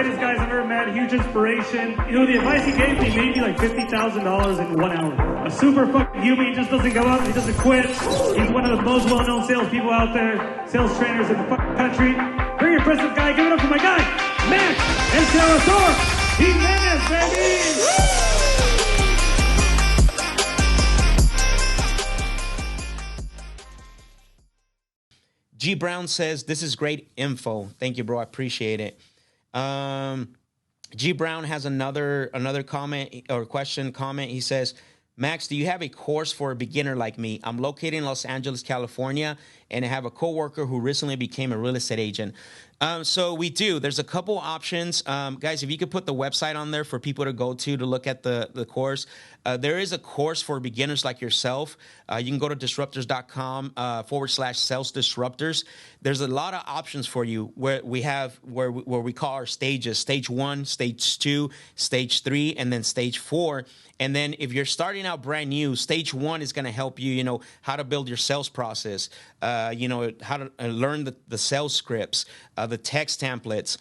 greatest guys I've ever met. Huge inspiration. You know, the advice he gave me made me like $50,000 in 1 hour. A super fucking human. He just doesn't go up. He doesn't quit. He's one of the most well-known salespeople out there. Sales trainers in the fucking country. Very impressive guy. Give it up for my guy, Max El Salvador Jimenez, baby. G Brown says, this is great info. Thank you, bro. I appreciate it. G Brown has another comment or comment. He says, Max, do you have a course for a beginner like me? I'm located in Los Angeles, California, and I have a coworker who recently became a real estate agent. So we do. There's a couple options. Guys, if you could put the website on there for people to go to look at the course. There is a course for beginners like yourself. You can go to disruptors.com /sales disruptors. There's a lot of options for you where we call our stages: stage 1, stage 2, stage 3, and then stage 4. And then if you're starting out brand new, stage 1 is going to help you, how to build your sales process, how to learn the sales scripts, the text templates.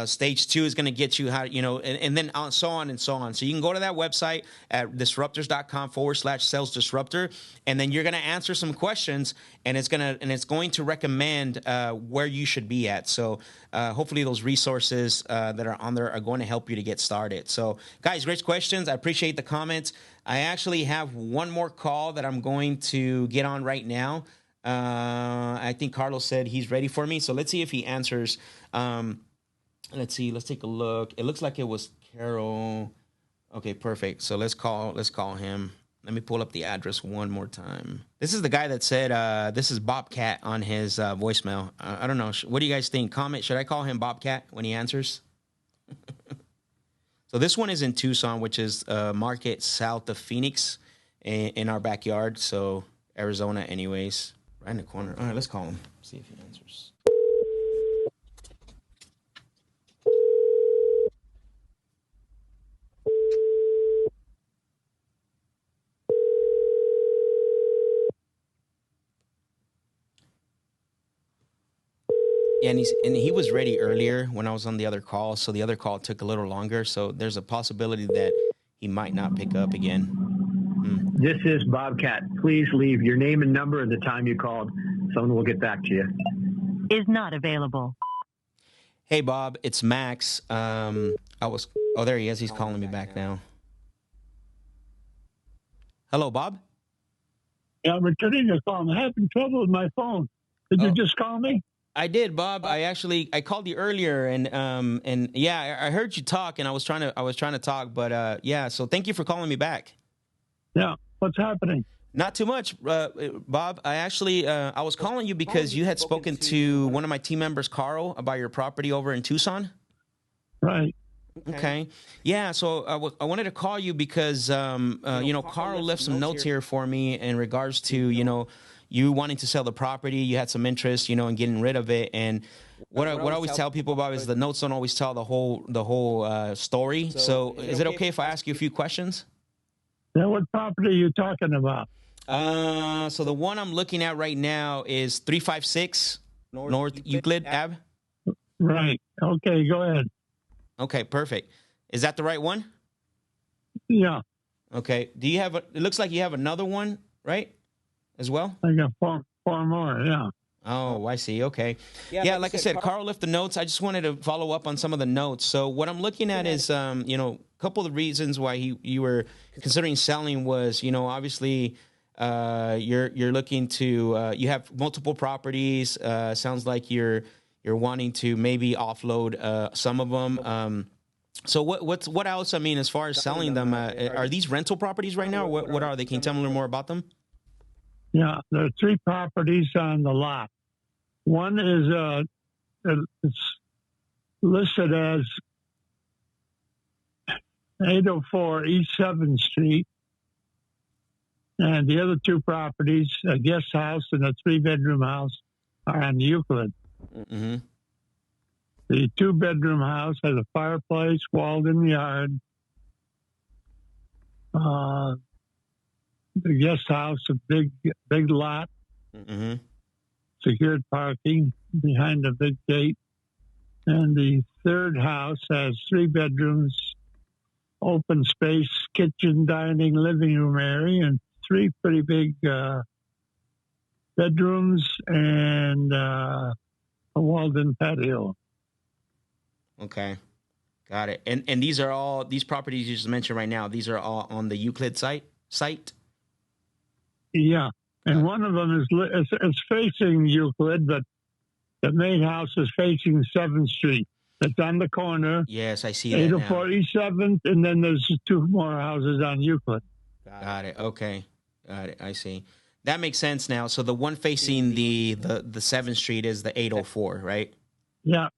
Stage 2 is going to get you how, and then so on and so on. So you can go to that website at disruptors.com /sales disruptor, and then you're going to answer some questions, and it's going to recommend where you should be at. So hopefully those resources that are on there are going to help you to get started. So guys, great questions. I appreciate the comments. I actually have one more call that I'm going to get on right now. I think Carlos said he's ready for me. So let's see if he answers. Let's see. Let's take a look. It looks like it was Carol. Okay, perfect. So let's call him. Let me pull up the address one more time. This is the guy that said this is Bobcat on his voicemail. I don't know. What do you guys think? Comment. Should I call him Bobcat when he answers? So this one is in Tucson, which is a market south of Phoenix in our backyard. So Arizona anyways. Right in the corner. All right, let's call him. See if he answers. Yeah, and he was ready earlier when I was on the other call, so the other call took a little longer. So there's a possibility that he might not pick up again. This is Bobcat. Please leave your name and number at the time you called. Someone will get back to you. Is not available. Hey, Bob, it's Max. There he is. He's calling me back now. Hello, Bob? Yeah, I'm returning your call. I'm having trouble with my phone. Did you just call me? I did, Bob. I called you earlier, and yeah, I heard you talk, and I was trying to talk, but yeah. So thank you for calling me back. Yeah, what's happening? Not too much, Bob. I was calling you because you had spoken to one of my team members, Carl, about your property over in Tucson. Right. Okay. Yeah. So I wanted to call you because Carl left some notes here for me in regards to you wanting to sell the property. You had some interest, in getting rid of it. And what I always tell people about is the notes don't always tell the whole story. So is it okay if I ask you a few questions? Now, what property are you talking about? So the one I'm looking at right now is 356 North Euclid Ave. Right. Okay, go ahead. Okay, perfect. Is that the right one? Yeah. Okay. Do you have it looks like you have another one, right? As well? I got four more, yeah. Oh, I see. Okay. Yeah, like I said, Carl left the notes. I just wanted to follow up on some of the notes. So what I'm looking at is, a couple of the reasons why you were considering selling was, obviously you're looking to, you have multiple properties. Sounds like you're wanting to maybe offload some of them. So what else? I mean, as far as selling them, are these rental properties right now? Or what are they? Can you tell me a little more about them? Yeah, there are 3 properties on the lot. One is it's listed as 804 East 7th Street. And the other 2 properties, a guest house and a 3-bedroom house, are on Euclid. Mm-hmm. The 2-bedroom house has a fireplace, walled in the yard. The guest house, a big lot, mm-hmm. secured parking behind a big gate. And the third house has 3 bedrooms, open space, kitchen, dining, living room area, and 3 pretty big bedrooms and a walled-in patio. Okay. Got it. And these properties you just mentioned right now, these are all on the Euclid site? Yeah. And one of them is facing Euclid, but the main house is facing 7th Street. It's on the corner. Yes, I see that now. 804 East 7th, and then there's 2 more houses on Euclid. Got it. Okay. Got it. I see. That makes sense now. So the one facing the 7th Street is the 804, right? Yeah.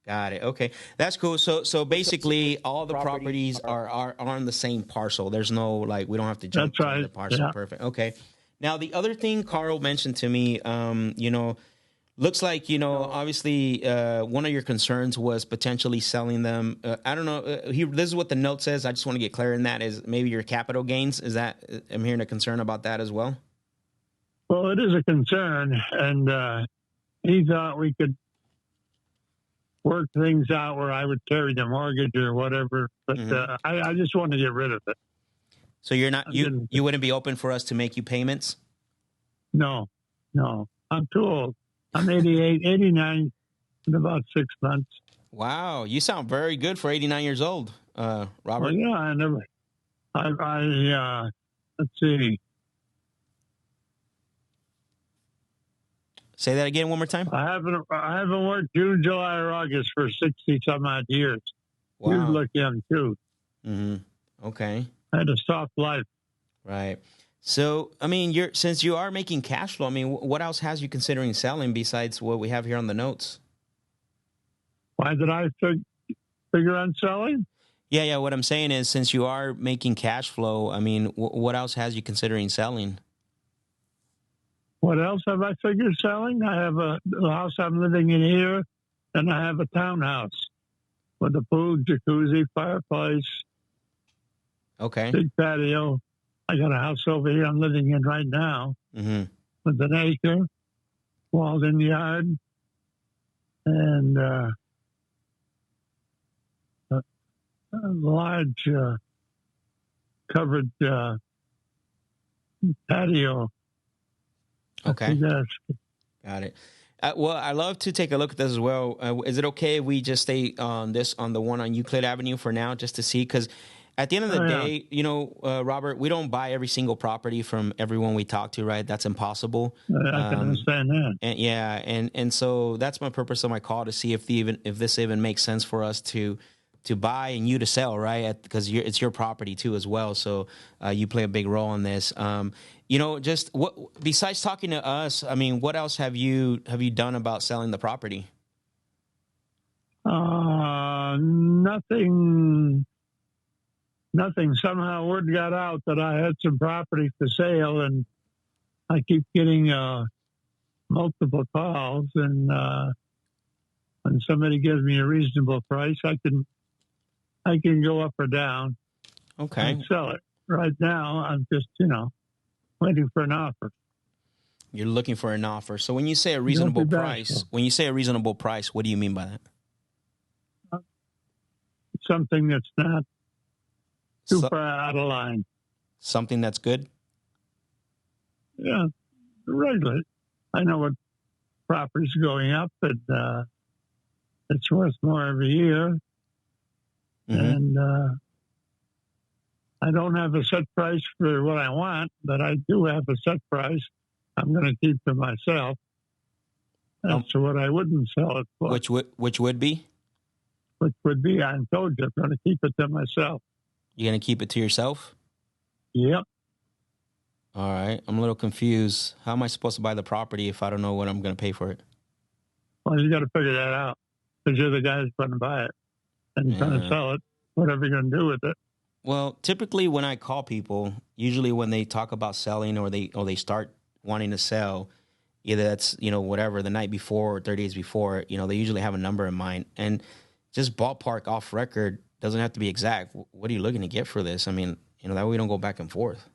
Got it. Okay. That's cool. So basically all the properties are on the same parcel. There's no, like, we don't have to jump to the parcel. Yeah. Perfect. Okay. Now, the other thing Carl mentioned to me, looks like, obviously one of your concerns was potentially selling them. I don't know. This is what the note says. I just want to get clear in that is maybe your capital gains. Is that, I'm hearing a concern about that as well? Well, it is a concern. And he thought we could work things out where I would carry the mortgage or whatever. But I just want to get rid of it. So you're not, you wouldn't be open for us to make you payments? No. I'm too old. I'm 88, 89 in about 6 months. Wow. You sound very good for 89 years old, Robert. Well, yeah, let's see. Say that again one more time. I haven't worked June, July, or August for 60 some odd years. Wow. You look young too. Mm-hmm. Okay. I had a soft life. Right. So, I mean, since you are making cash flow, I mean, what else has you considering selling besides what we have here on the notes? Why did I figure on selling? Yeah. What I'm saying is, since you are making cash flow, I mean, what else has you considering selling? What else have I figured selling? I have the house I'm living in here, and I have a townhouse with a pool, jacuzzi, fireplace, okay, big patio. I got a house over here I'm living in right now with an acre, walled-in yard, and a large covered patio. Okay. Got it. Well, I'd love to take a look at this as well. Is it okay if we just stay on the one on Euclid Avenue for now, just to see? Because at the end of the day, Robert, we don't buy every single property from everyone we talk to, right? That's impossible. I can understand that. And so that's my purpose of my call, to see if this even makes sense for us to buy and you to sell, right? Because it's your property too as well. So you play a big role in this. Just what besides talking to us, I mean, what else have you done about selling the property? Nothing. Somehow word got out that I had some property for sale, and I keep getting multiple calls. And when somebody gives me a reasonable price, I can go up or down. Okay. And sell it. Right now, I'm just waiting for an offer. You're looking for an offer. So when you say a reasonable price, what do you mean by that? Something that's not too far out of line. Something that's good? Yeah, regular. I know what property's going up, but it's worth more every year. And I don't have a set price for what I want, but I do have a set price I'm going to keep to myself. As to what I wouldn't sell it for. Which would be? Which would be, I told you, I'm going to keep it to myself. You're going to keep it to yourself? Yep. All right. I'm a little confused. How am I supposed to buy the property if I don't know what I'm going to pay for it? Well, you got to figure that out, because you're the guy that's going to buy it and going to sell it, whatever you're going to do with it. Well, typically when I call people, usually when they talk about selling or they start wanting to sell, either that's, whatever, the night before or 30 days before, they usually have a number in mind. And just ballpark off record doesn't have to be exact. What are you looking to get for this? I mean, that way we don't go back and forth.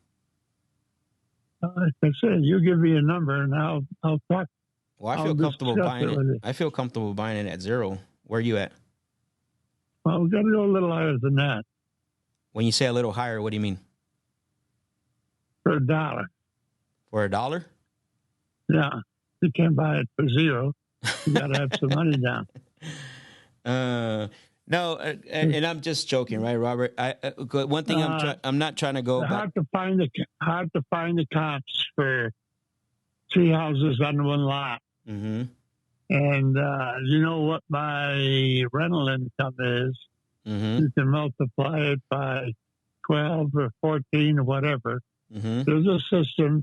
Like I said, you give me a number and I'll talk. Well, I feel comfortable buying it. I feel comfortable buying it at zero. Where are you at? Well, we got to go a little higher than that. When you say a little higher, what do you mean? For $1. For $1? Yeah. You can't buy it for zero. You got to have some money down. No, and I'm just joking, right, Robert? One thing I'm not trying to go back. Hard to find the comps for 3 houses on one lot. Mm-hmm. And you know what my rental income is? Mm-hmm. You can multiply it by 12 or 14 or whatever. Mm-hmm. There's a system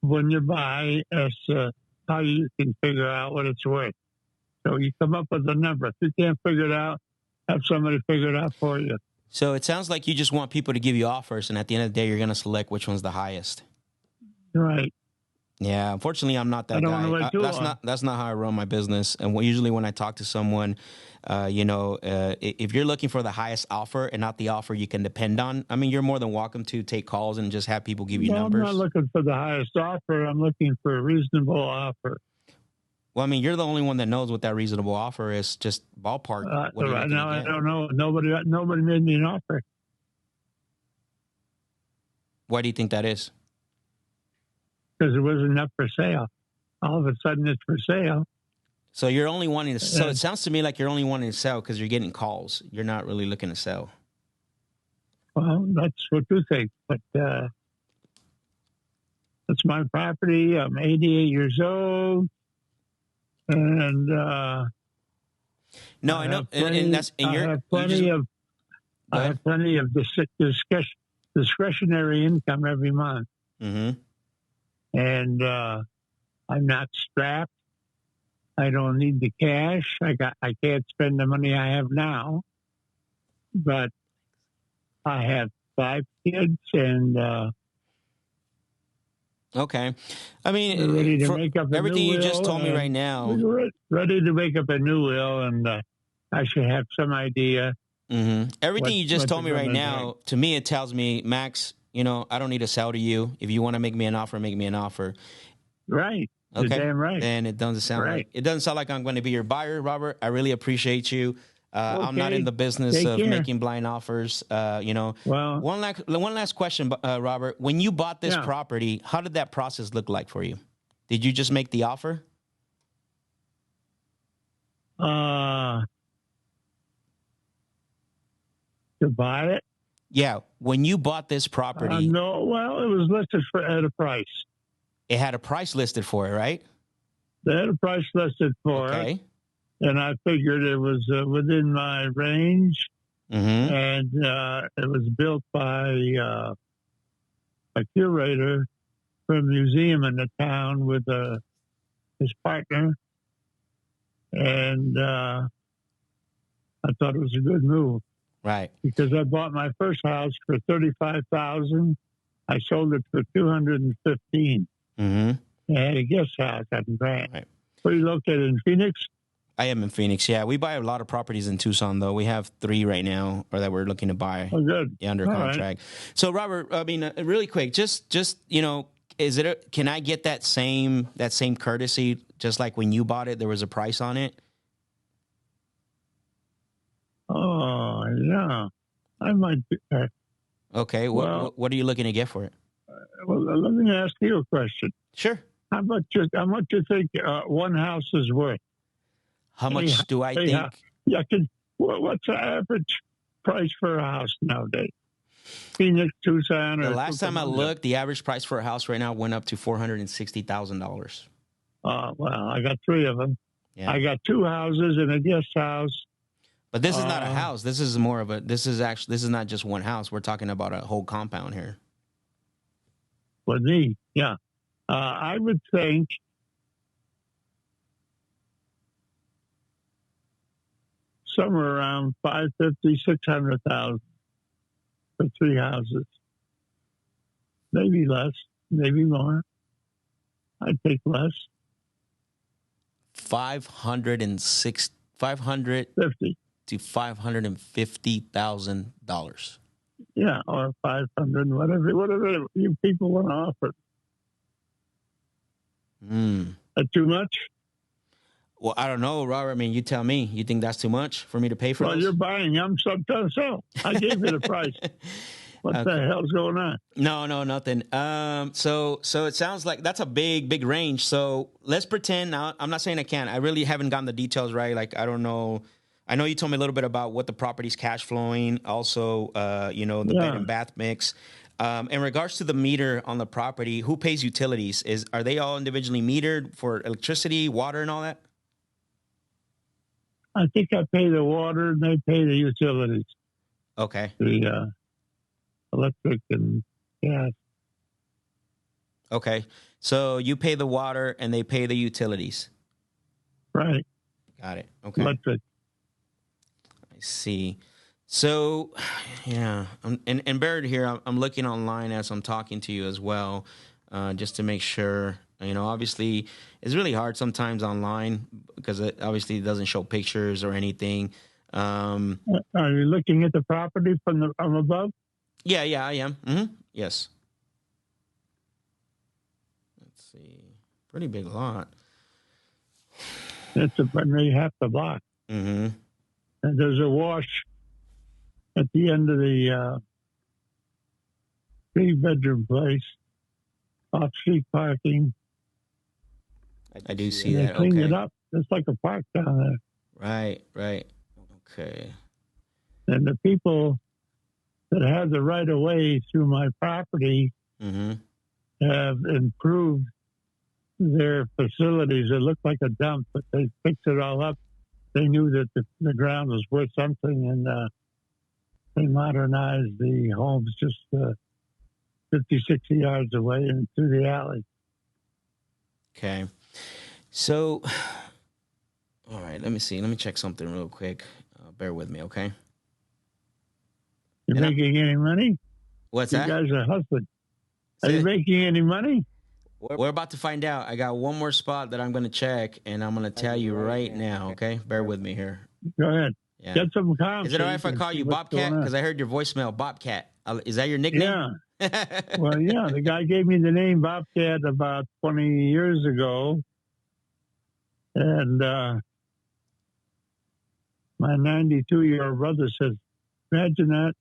when you buy as to how you can figure out what it's worth. So you come up with a number. If you can't figure it out, have somebody figure it out for you. So it sounds like you just want people to give you offers, and at the end of the day, you're going to select which one's the highest. Right. Yeah, unfortunately, I'm not that guy. That's not how I run my business. And usually, when I talk to someone, if you're looking for the highest offer and not the offer you can depend on, I mean, you're more than welcome to take calls and just have people give you numbers. I'm not looking for the highest offer. I'm looking for a reasonable offer. Well, I mean, you're the only one that knows what that reasonable offer is. Just ballpark. What right now, I don't know. Nobody made me an offer. Why do you think that is? Because it wasn't up for sale. All of a sudden, it's for sale. So you're only wanting to. So it sounds to me like you're only wanting to sell because you're getting calls. You're not really looking to sell. Well, that's what you think, but it's my property. I'm 88 years old, and no, I know, and that's and I have plenty of discretionary income every month. Mm-hmm. And I'm not strapped. I don't need the cash. I can't spend the money I have now, but I have 5 kids, and okay. I mean, we're ready to make up a everything new you will, just told me right now. We're ready to make up a new will, and I should have some idea. Mm-hmm. Everything you just told me right now, to me, it tells me, Max, I don't need to sell to you. If you want to make me an offer, make me an offer. Right. Okay. You're damn right. And it doesn't sound like I'm going to be your buyer, Robert. I really appreciate you. I'm not in the business of making blind offers. Well, one last question, Robert. When you bought this property, how did that process look like for you? Did you just make the offer? To buy it? Yeah. When you bought this property. No, well, it was listed at a price. It had a price listed for it, right? They had a price listed for it. And I figured it was within my range. Mm-hmm. And it was built by a curator from a museum in the town with his partner. And I thought it was a good move. Right. Because I bought my first house for $35,000. I sold it for $215,000. Mm-hmm. I had a guest house at Grant. Right. Where are you located, in Phoenix? I am in Phoenix. Yeah, we buy a lot of properties in Tucson, though. We have 3 right now, or that we're looking to buy. Oh, good. Under contract. Right. So, Robert, I mean, really quick, just is it? Can I get that same courtesy, just like when you bought it, there was a price on it? Oh, yeah. I might do that. Okay. What are you looking to get for it? Well, let me ask you a question. Sure. How much you think one house is worth? How much do I think? What's the average price for a house nowadays? Phoenix, Tucson. The last time I looked, the average price for a house right now went up to $460,000. Well, I got 3 of them. Yeah. I got 2 houses and a guest house. But this is not a house. This is more of this is not just one house. We're talking about a whole compound here. With me, yeah. I would think somewhere around $550,000-$600,000 for 3 houses. Maybe less, maybe more. I'd take less. 550 to $550,000. Yeah, or 500, whatever you people want to offer. That too much? Well, I don't know, Robert. I mean, you tell me. You think that's too much for me to pay for Well, those? you're buying. I'm trying to sell. I gave you the price. What the hell's going on? No, nothing. So it sounds like that's a big range. So let's pretend now. I'm not saying I can't. I really haven't gotten the details right. Like, I don't know. I know you told me a little bit about what the property's cash flowing. Also, the bed and bath mix. In regards to the meter on the property, who pays utilities? Are they all individually metered for electricity, water, and all that? I think I pay the water and they pay the utilities. Okay. The electric and gas. Okay. So you pay the water and they pay the utilities. Right. Got it. Okay. Electric. I see. So, yeah. And Barrett here, I'm looking online as I'm talking to you as well, just to make sure. Obviously, it's really hard sometimes online because it obviously doesn't show pictures or anything. Are you looking at the property from above? Yeah, I am. Mm-hmm. Yes. Let's see. Pretty big lot. It's maybe half the block. Mm-hmm. And there's a wash at the end of the 3-bedroom place, off-street parking. I do see They that. cleaned Okay. it up. It's like a park down there. Right. Okay. And the people that have the right of way through my property Mm-hmm. have improved their facilities. It looked like a dump, but they fixed it all up. They knew that the ground was worth something, and they modernized the homes just 50, 60 yards away and through the alley. Okay. So, all right, let me see. Let me check something real quick. Bear with me, okay? You making any money? What's you that? You guys are hustling. Are you making any money? We're about to find out. I got one more spot that I'm going to check, and I'm going to tell you right now, okay? Bear with me here. Go ahead. Yeah. Get some comps. Is it all right if I call you Bobcat? Because I heard your voicemail, Bobcat. Is that your nickname? Yeah. Well, yeah. The guy gave me the name Bobcat about 20 years ago. And my 92-year-old brother says, imagine that.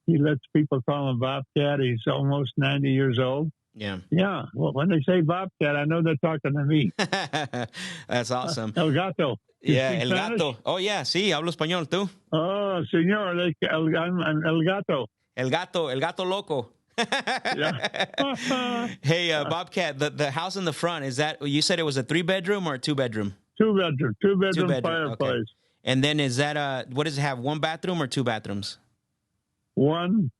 He lets people call him Bobcat. He's almost 90 years old. Yeah. Yeah. Well, when they say Bobcat, I know they're talking to me. That's awesome. El Gato. Yeah, El Gato. Oh, yeah. Sí, hablo español, tú. Oh, señor. I'm El Gato. El Gato Loco. Hey, Bobcat, the house in the front, is that, you said it was a 3-bedroom or a 2-bedroom? 2-bedroom. 2-bedroom fireplace. Okay. And then is that, what does it have, 1 bathroom or 2 bathrooms? 1.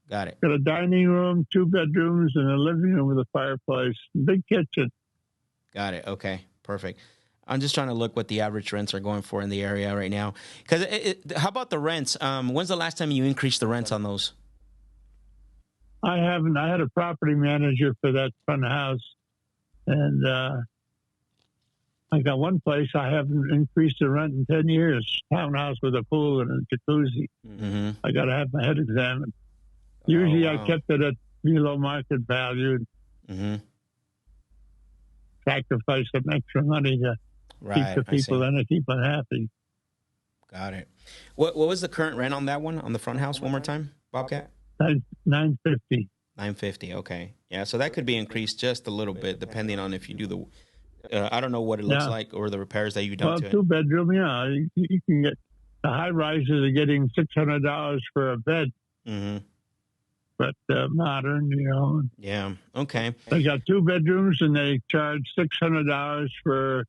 Got it. Got a dining room, 2 bedrooms, and a living room with a fireplace. Big kitchen. Got it. Okay. Perfect. I'm just trying to look what the average rents are going for in the area right now. Because how about the rents? When's the last time you increased the rents on those? I haven't. I had a property manager for that front house. And I got one place I haven't increased the rent in 10 years. Townhouse with a pool and a jacuzzi. Mm-hmm. I got to have my head examined. Usually I kept it at below market value. Mm-hmm. Sacrifice some extra money to keep the people in and keep them happy. Got it. What was the current rent on that one, on the front house, one more time, Bobcat? $950. $950. Okay. Yeah. So that could be increased just a little bit, depending on if you do the. I don't know what it looks like or the repairs that you've done to it. 2-bedroom. Yeah, you can get the high rises are getting $600 for a bed. Mm-hmm. But modern, Yeah. Okay. They got 2 bedrooms and they charge $600 for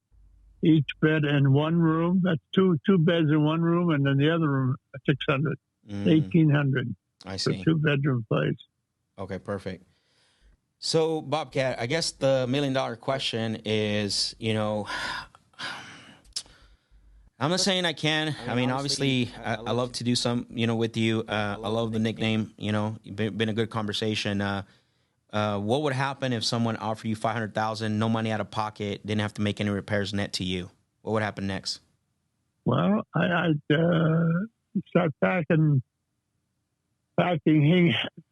each bed in one room. That's two beds in one room, and then the other room $600, $1,800. I see. For 2-bedroom place. Okay, perfect. So, Bobcat, I guess the $1 million question is, I'm not saying I can. I mean, obviously, I love to do some, with you. I love the nickname. Been a good conversation. What would happen if someone offered you $500,000, no money out of pocket, didn't have to make any repairs net to you? What would happen next? Well, I'd start packing,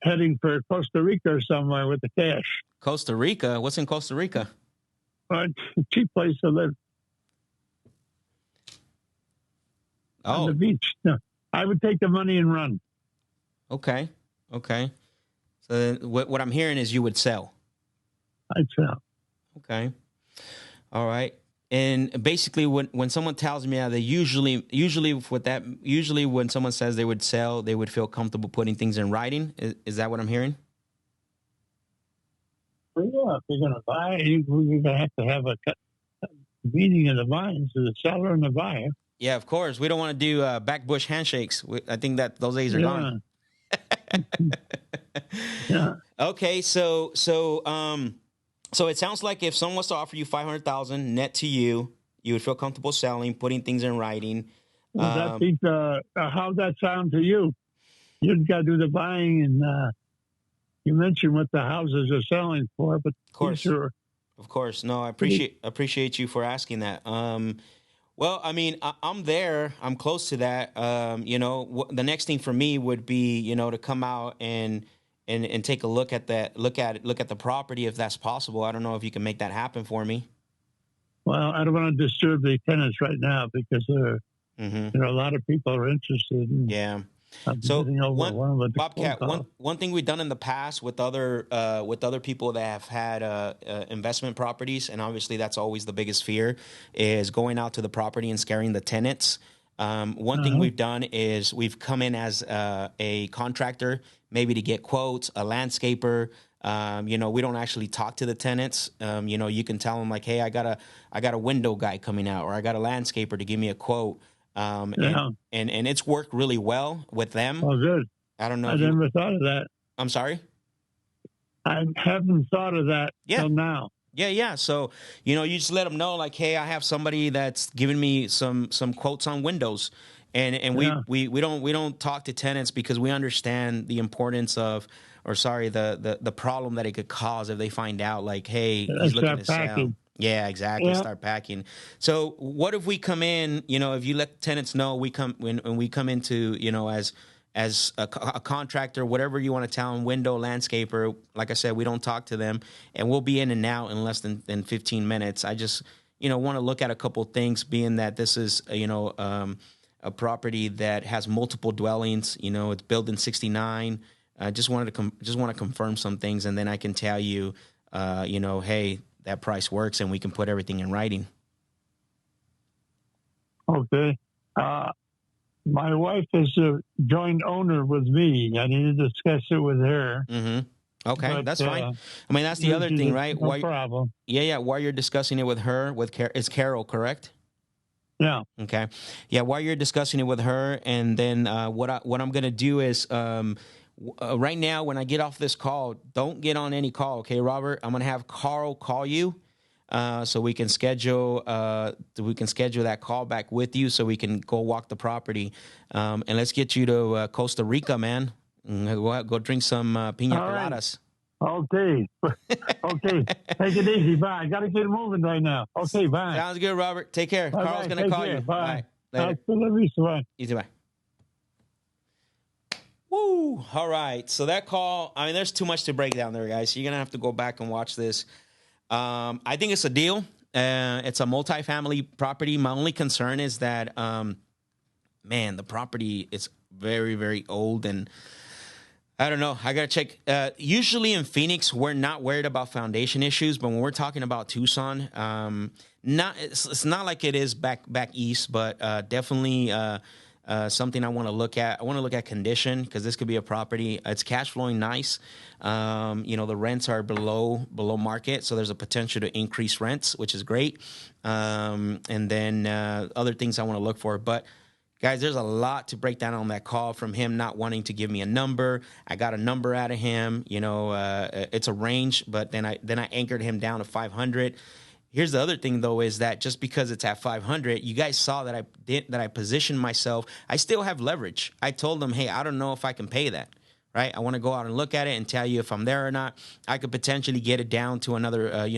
heading for Costa Rica or somewhere with the cash. Costa Rica? What's in Costa Rica? It's a cheap place to live. on the Oh, beach. No, I would take the money and run. okay. Okay. So what I'm hearing is you would sell. I'd sell. Okay. All right. And basically, when someone tells me they usually when someone says they would sell, they would feel comfortable putting things in writing. Is that what I'm hearing? Well, yeah, if you're going to buy, you're going to have a meeting of the minds of the seller and the buyer. Yeah, of course. We don't want to do backbush handshakes. I think that those days are gone. Yeah. Okay, so it sounds like if someone was to offer you $500,000 net to you, you would feel comfortable selling, putting things in writing. Well, that beats, how's that sound to you? You've got to do the buying, and you mentioned what the houses are selling for, but Of course, sure. of course. No, I appreciate you for asking that. Well, I mean, I'm there. I'm close to that. The next thing for me would be, to come out and take a look at look at the property if that's possible. I don't know if you can make that happen for me. Well, I don't want to disturb the tenants right now because a lot of people are interested. Yeah. So Bobcat, one thing we've done in the past with other people that have had investment properties, and obviously that's always the biggest fear, is going out to the property and scaring the tenants. One thing we've done is we've come in as a contractor, maybe to get quotes, a landscaper. We don't actually talk to the tenants. You can tell them like, hey, I got a window guy coming out, or I got a landscaper to give me a quote. And it's worked really well with them. Oh, good. I don't know. I never thought of that. I'm sorry? I haven't thought of that till now. Yeah. So, you just let them know like, hey, I have somebody that's giving me some quotes on windows. And we don't talk to tenants because we understand the importance of, the problem that it could cause if they find out like, hey, he's looking to sell. Yeah, exactly. Yeah. Start packing. So what if we come in, if you let tenants know when we come into, as a contractor, whatever you want to tell them, window, landscaper, like I said, we don't talk to them, and we'll be in and out in less than 15 minutes. I just, want to look at a couple of things, being that this is, a property that has multiple dwellings, it's built in 69. I just want to confirm some things, and then I can tell you, hey, that price works, and we can put everything in writing. Okay. My wife is a joint owner with me. I need to discuss it with her. Mm-hmm. Okay, but, that's fine. I mean, that's the other thing, right? No problem. Yeah. While you're discussing it with her, it's Carol, correct? Yeah. Okay. Yeah. While you're discussing it with her, and then what I'm going to do is right now, when I get off this call, don't get on any call, okay, Robert? I'm going to have Carl call you so we can schedule that call back with you so we can go walk the property. And let's get you to Costa Rica, man. Go drink some pina coladas. Okay. Okay. Take it easy. Bye. I got to get moving right now. Okay, bye. Sounds good, Robert. Take care. Bye. Carl's going to call you. Bye. Later. Bye. Easy, bye. Woo! All right. So that call, I mean, there's too much to break down there, guys. So you're going to have to go back and watch this. I think it's a deal. It's a multifamily property. My only concern is that, the property is very, very old, and I don't know. I got to check. Usually in Phoenix, we're not worried about foundation issues, but when we're talking about Tucson, it's not like it is back east, but definitely something I want to look at. I want to look at condition, because this could be a property. It's cash flowing nice. The rents are below market, so there's a potential to increase rents, which is great. And then other things I want to look for. But guys, there's a lot to break down on that call, from him not wanting to give me a number. I got a number out of him. It's a range, but then I anchored him down to 500. Here's the other thing, though, is that just because it's at 500, you guys saw that I positioned myself. I still have leverage. I told them, hey, I don't know if I can pay that, right? I want to go out and look at it and tell you if I'm there or not. I could potentially get it down to another,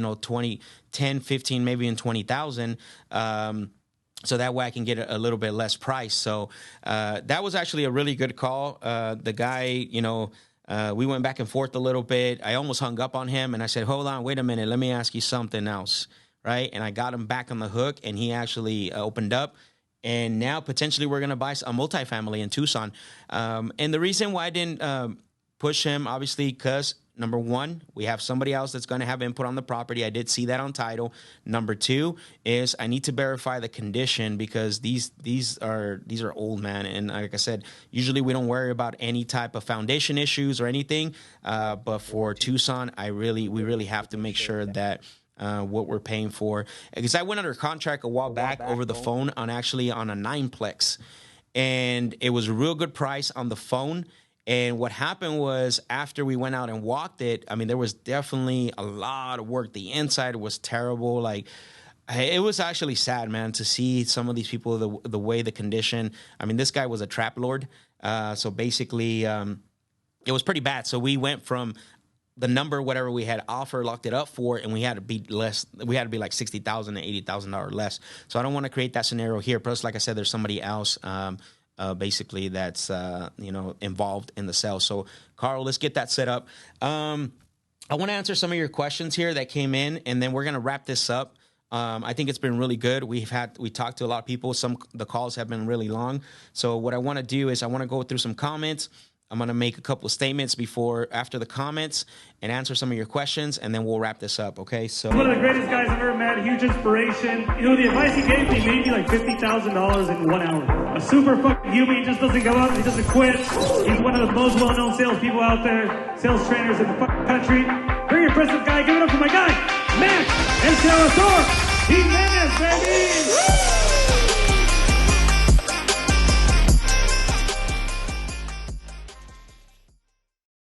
10, 15, maybe in 20,000. So that way I can get a little bit less price. So that was actually a really good call. The guy, we went back and forth a little bit. I almost hung up on him, and I said, hold on, wait a minute. Let me ask you something else, right? And I got him back on the hook, and he actually opened up. And now potentially we're going to buy a multifamily in Tucson. And the reason why I didn't push him, obviously, because number one, we have somebody else that's going to have input on the property. I did see that on title. Number two is I need to verify the condition, because these are old, man. And like I said, usually we don't worry about any type of foundation issues or anything. But for Tucson, we really have to make sure that what we're paying for, because I went under contract a while back over the phone on a 9-plex, and it was a real good price on the phone. And what happened was, after we went out and walked it, I mean, there was definitely a lot of work. The inside was terrible. Like, it was actually sad, man, to see some of these people, the way the condition. I mean, this guy was a trap lord. So basically, it was pretty bad. So we went from the number, whatever we had offer, locked it up for, and we had to be less. We had to be like $60,000 to $80,000 less. So I don't want to create that scenario here. Plus, like I said, there's somebody else basically that's involved in the sale. So Carl, let's get that set up. I want to answer some of your questions here that came in, and then we're going to wrap this up. I think it's been really good. We talked to a lot of people. The calls have been really long. So what I want to do is I want to go through some comments. I'm going to make a couple of statements after the comments and answer some of your questions, and then we'll wrap this up, okay? So one of the greatest guys I've ever met, huge inspiration. The advice he gave me made me like $50,000 in 1 hour. A super fucking human. He just doesn't go up. He doesn't quit. He's one of the most well-known salespeople out there, sales trainers in the fucking country. Very impressive guy. Give it up for my guy, Max El Salvador Jimenez, baby!